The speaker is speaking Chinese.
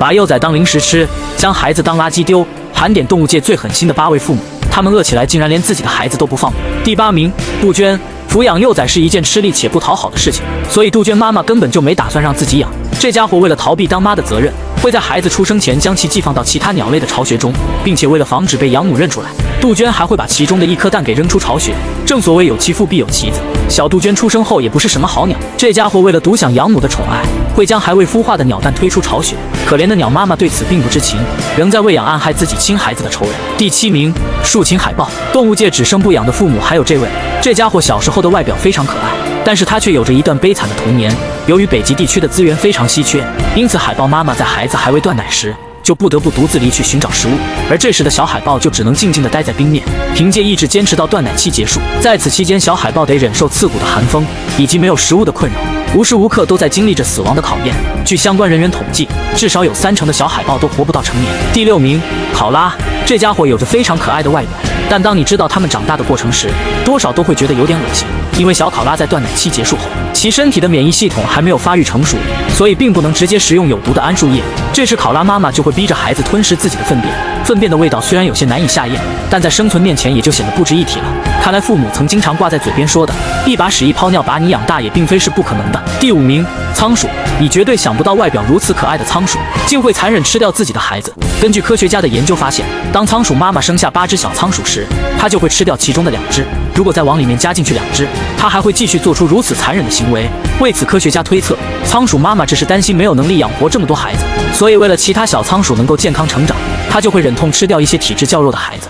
把幼崽当零食吃，将孩子当垃圾丢。盘点动物界最狠心的8位父母，他们饿起来竟然连自己的孩子都不放过。第8名，杜鹃。抚养幼崽是一件吃力且不讨好的事情，所以杜鹃妈妈根本就没打算让自己养。这家伙为了逃避当妈的责任，会在孩子出生前将其寄放到其他鸟类的巢穴中，并且为了防止被养母认出来，杜鹃还会把其中的一颗蛋给扔出巢穴。正所谓有其父必有其子，小杜鹃出生后也不是什么好鸟，这家伙为了独享养母的宠爱，会将还未孵化的鸟蛋推出巢穴。可怜的鸟妈妈对此并不知情，仍在喂养暗害自己亲孩子的仇人。第7名，竖琴海豹。动物界只生不养的父母还有这位，这家伙小时候的外表非常可爱，但是他却有着一段悲惨的童年。由于北极地区的资源非常稀缺，因此海豹妈妈在孩子还未断奶时，就不得不独自离去寻找食物，而这时的小海豹就只能静静地待在冰面，凭借意志坚持到断奶期结束。在此期间，小海豹得忍受刺骨的寒风以及没有食物的困扰，无时无刻都在经历着死亡的考验。据相关人员统计，至少有30%的小海豹都活不到成年。第6名，考拉。这家伙有着非常可爱的外表，但当你知道它们长大的过程时，多少都会觉得有点恶心。因为小考拉在断奶期结束后，其身体的免疫系统还没有发育成熟，所以并不能直接食用有毒的桉树叶。这时考拉妈妈就会逼着孩子吞噬自己的粪便，粪便的味道虽然有些难以下咽，但在生存面前也就显得不值一提了。看来父母曾经常挂在嘴边说的一把屎一泡尿把你养大也并非是不可能的。第5名，仓鼠。你绝对想不到外表如此可爱的仓鼠竟会残忍吃掉自己的孩子。根据科学家的研究发现，当仓鼠妈妈生下8只小仓鼠时，它就会吃掉其中的2只，如果再往里面加进去2只，它还会继续做出如此残忍的行为。为此，科学家推测，仓鼠妈妈只是担心没有能力养活这么多孩子，所以为了其他小仓鼠能够健康成长，它就会忍痛吃掉一些体质较弱的孩子。